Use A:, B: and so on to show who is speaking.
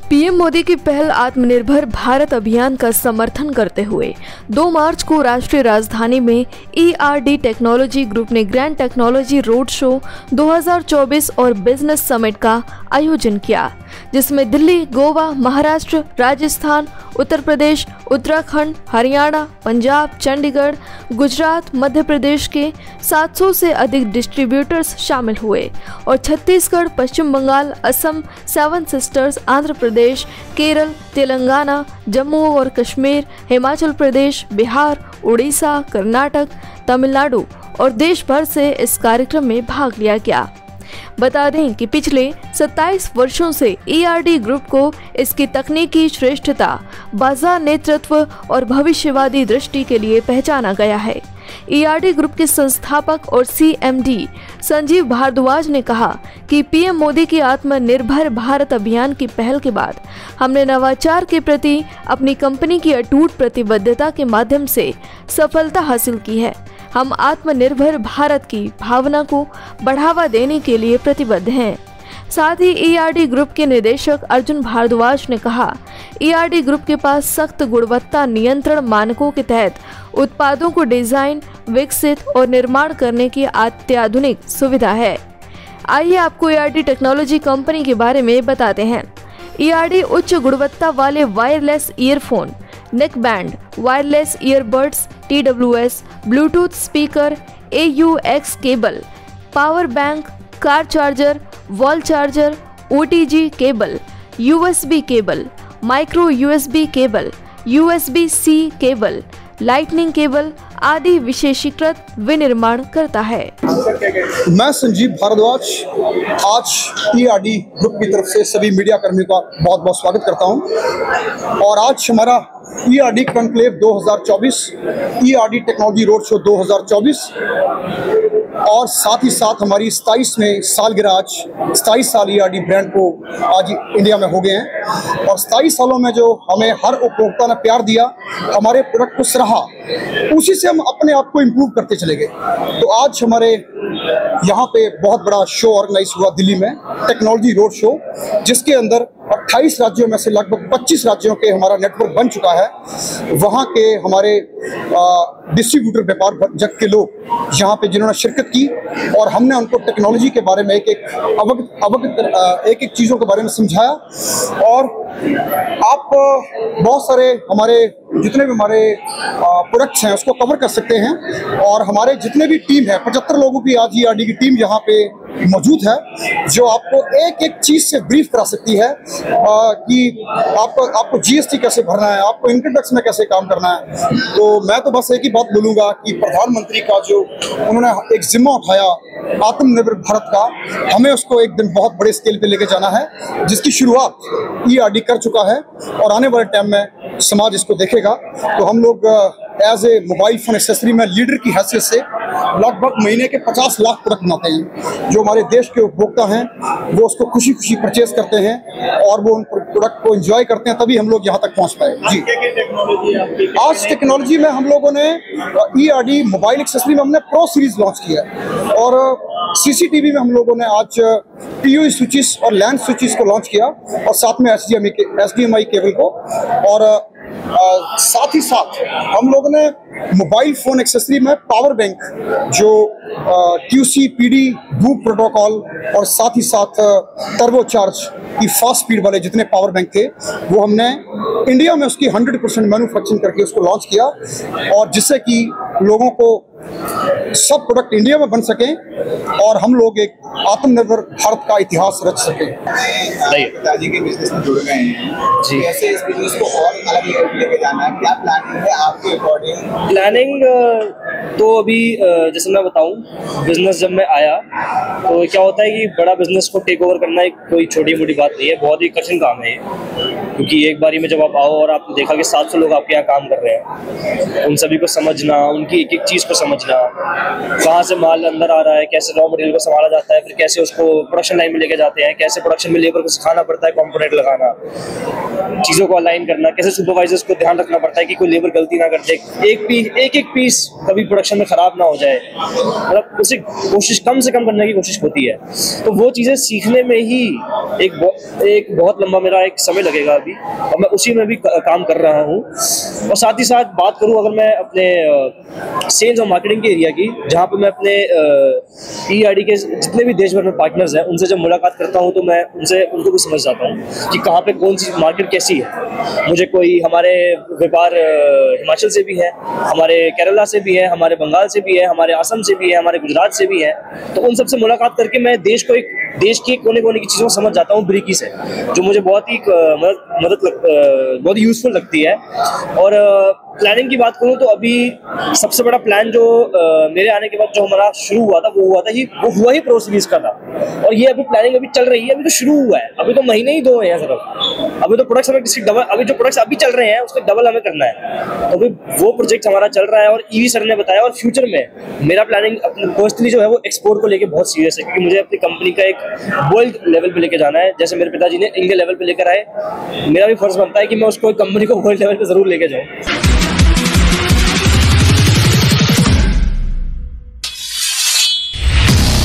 A: PM Modi की पहल आत्मनिर्भर भारत अभियान का समर्थन करते हुए 2 मार्च को राष्ट्रीय राजधानी में ईआरडी टेक्नोलॉजी ग्रुप ने ग्रैंड टेक्नोलॉजी रोड शो 2024 और बिजनेस समिट का आयोजन किया, जिसमें दिल्ली, गोवा, महाराष्ट्र, राजस्थान, उत्तर प्रदेश, उत्तराखंड, हरियाणा, पंजाब, चंडीगढ़, गुजरात, मध्य प्रदेश के 700 से अधिक डिस्ट्रीब्यूटर्स शामिल हुए और छत्तीसगढ़, पश्चिम बंगाल, असम, 7 सिस्टर्स, आंध्र प्रदेश, केरल, तेलंगाना, जम्मू और कश्मीर, हिमाचल प्रदेश, बिहार, उड़ीसा, कर्नाटक, तमिलनाडु और देश भर से इस कार्यक्रम में भाग लिया गया। बता दें कि पिछले 27 वर्षों से ईआरडी ग्रुप को इसकी तकनीकी श्रेष्ठता, बाजार नेतृत्व और भविष्यवादी दृष्टि के लिए पहचाना गया है। ईआरडी ग्रुप के संस्थापक और सीएमडी संजीव भारद्वाज ने कहा कि पीएम मोदी की आत्मनिर्भर भारत अभियान की पहल के बाद हमने नवाचार के प्रति अपनी कंपनी की अटूट प्रतिबद्धता के माध्यम से सफलता हासिल की है। हम आत्मनिर्भर भारत की भावना को बढ़ावा देने के लिए प्रतिबद्ध हैं। साथ ही ईआरडी ग्रुप के निदेशक अर्जुन भारद्वाज ने कहा, ईआरडी ग्रुप के पास सख्त गुणवत्ता नियंत्रण मानकों के तहत उत्पादों को डिजाइन, विकसित और निर्माण करने की अत्याधुनिक सुविधा है। आइए आपको ईआरडी टेक्नोलॉजी कंपनी के बारे में बताते हैं। ईआरडी उच्च गुणवत्ता वाले wireless earphone, neck band, wireless earbuds, TWS, Bluetooth speaker, AUX cable, power bank, car charger, wall charger, OTG cable, USB cable, micro USB cable, USB-C cable, lightning cable आदि विशेषीकृत विनिर्माण करता है।
B: मैं संजीव भारद्वाज आज ईआरडी ग्रुप की तरफ से सभी मीडिया कर्मियों का बहुत बहुत स्वागत करता हूं और आज हमारा ERD conclave 2024, ERD technology road show 2024 और साथ ही साथ हमारी 27वें सालगिरह, आज 27 साल ईआरडी ब्रांड को आज इंडिया में हो गए हैं और 27 सालों में जो हमें हर उपभोक्ता ने प्यार दिया, हमारे प्रोडक्ट को सराहा, उसी से हम अपने आप को इम्प्रूव करते चले गए। तो आज हमारे यहाँ पे बहुत बड़ा शो ऑर्गेनाइज हुआ दिल्ली में, टेक्नोलॉजी रोड शो, जिसके अंदर 28 राज्यों में से लगभग 25 राज्यों के हमारा नेटवर्क बन चुका है। वहाँ के हमारे डिस्ट्रीब्यूटर, व्यापार जगत के लोग यहाँ पे जिन्होंने शिरकत की और हमने उनको टेक्नोलॉजी के बारे में एक एक चीज़ों के बारे में समझाया और आप बहुत सारे हमारे जितने भी हमारे प्रोडक्ट्स हैं उसको कवर कर सकते हैं और हमारे जितने भी टीम है, 75 लोगों की आज ईआरडी की टीम यहाँ पे मौजूद है, जो आपको एक एक चीज़ से ब्रीफ करा सकती है कि आपको जीएसटी कैसे भरना है, आपको इनकम टैक्स में कैसे काम करना है। तो मैं तो बस एक ही बात बोलूँगा कि प्रधानमंत्री का जो उन्होंने एक जिम्मा उठाया आत्मनिर्भर भारत का, हमें उसको एक दिन बहुत बड़े स्केल पे लेके जाना है, जिसकी शुरुआत ईआरडी कर चुका है और आने वाले टाइम में समाज इसको देखेगा। तो हम लोग as a mobile phone accessory में लीडर की हैसियत से लगभग महीने के 50 लाख प्रोडक्ट बनाते हैं। जो हमारे देश के उपभोक्ता हैं वो उसको खुशी खुशी परचेज करते हैं और वो उन प्रोडक्ट को एंजॉय करते हैं, तभी हम लोग यहाँ तक पहुँच पाए। जी, आज टेक्नोलॉजी में हम लोगों ने ईआरडी मोबाइल एक्सेसरी में हमने प्रो सीरीज लॉन्च किया है और सीसीटीवी में हम लोगों ने आज PoE स्विचेस और लैंड स्विचेस को लॉन्च किया और साथ में HDMI केबल को और साथ ही साथ हम लोगों ने मोबाइल फोन एक्सेसरी में पावर बैंक जो QC PD बूट प्रोटोकॉल और साथ ही साथ टर्बो चार्ज की फास्ट स्पीड वाले जितने पावर बैंक थे वो हमने इंडिया में उसकी 100% मैन्युफैक्चरिंग करके उसको लॉन्च किया और जिससे कि लोगों को सब प्रोडक्ट इंडिया में बन सकें और हम लोग एक आत्मनिर्भर भारत का इतिहास रच सकें।
C: पिताजी के बिजनेस में जुड़ गए हैं जी, कैसे इस बिजनेस को और अलग लेवल पे लेके जाना है, क्या प्लानिंग है आपके अकॉर्डिंग?
D: प्लानिंग तो अभी जैसे मैं बताऊं, बिजनेस जब मैं आया तो क्या होता है कि बड़ा बिजनेस को टेक ओवर करना एक कोई छोटी मोटी बात नहीं है, बहुत ही कठिन काम है ये। क्योंकि एक बारी में जब आप आओ और आपने देखा कि 700 लोग आपके यहाँ काम कर रहे हैं, उन सभी को समझना, उनकी एक एक चीज़ को समझना, कहाँ से माल अंदर आ रहा है, कैसे रॉ मटेरियल को संभाला जाता है, फिर कैसे उसको प्रोडक्शन लाइन में लेके जाते हैं, कैसे प्रोडक्शन में लेबर को सिखाना पड़ता है कंपोनेंट लगाना, चीज़ों को अलाइन करना, कैसे सुपरवाइजर्स को ध्यान रखना पड़ता है कि कोई लेबर गलती ना कर दे, एक एक पीस कभी प्रोडक्शन में ख़राब ना हो जाए, मतलब उसे कोशिश कम से कम करने की कोशिश होती है। तो वो चीज़ें सीखने में ही एक बहुत लंबा मेरा एक समय लगेगा अभी, और मैं उसी में भी काम कर रहा हूँ। और साथ ही साथ बात करूँ अगर मैं अपने सेल्स और मार्केटिंग के एरिया की, जहाँ पे मैं अपने ERD के जितने भी देश भर में पार्टनर्स हैं उनसे जब मुलाकात करता हूँ तो मैं उनको भी समझ जाता हूँ कि कहाँ पे कौन सी मार्केट कैसी है। मुझे कोई हमारे व्यापार हिमाचल से भी है, हमारे केरला से भी है, हमारे बंगाल से भी है, हमारे असम से भी है, हमारे गुजरात से भी है। तो उन सबसे मुलाकात करके मैं देश के कोने कोने की चीज़ों को समझ जाता हूँ बारीकी से, जो मुझे बहुत ही बहुत यूज़फुल लगती है। और प्लानिंग की बात करूँ तो अभी सबसे बड़ा प्लान जो मेरे आने के बाद जो हमारा शुरू हुआ था वो हुआ ही प्रो सीरीज का था। और ये अभी प्लानिंग अभी चल रही है, अभी तो शुरू हुआ है, अभी तो महीने ही 2 हैं सिर्फ। अभी तो प्रोडक्ट्स हमें किसी डबल, अभी जो प्रोडक्ट्स अभी चल रहे हैं उसके डबल हमें करना है। तो अभी वो प्रोजेक्ट हमारा चल रहा है और EV सर ने बताया। और फ्यूचर में मेरा प्लानिंग अपनी पर्सनली जो है वो एक्सपोर्ट को लेकर बहुत सीरियस है, क्योंकि मुझे अपनी कंपनी का एक वर्ल्ड लेवल पे लेके जाना है। जैसे मेरे पिताजी ने इंडिया लेवल पे लेकर आए, मेरा भी फर्ज बनता है कि मैं उसको कंपनी को वर्ल्ड लेवल पे जरूर लेके जाऊँ।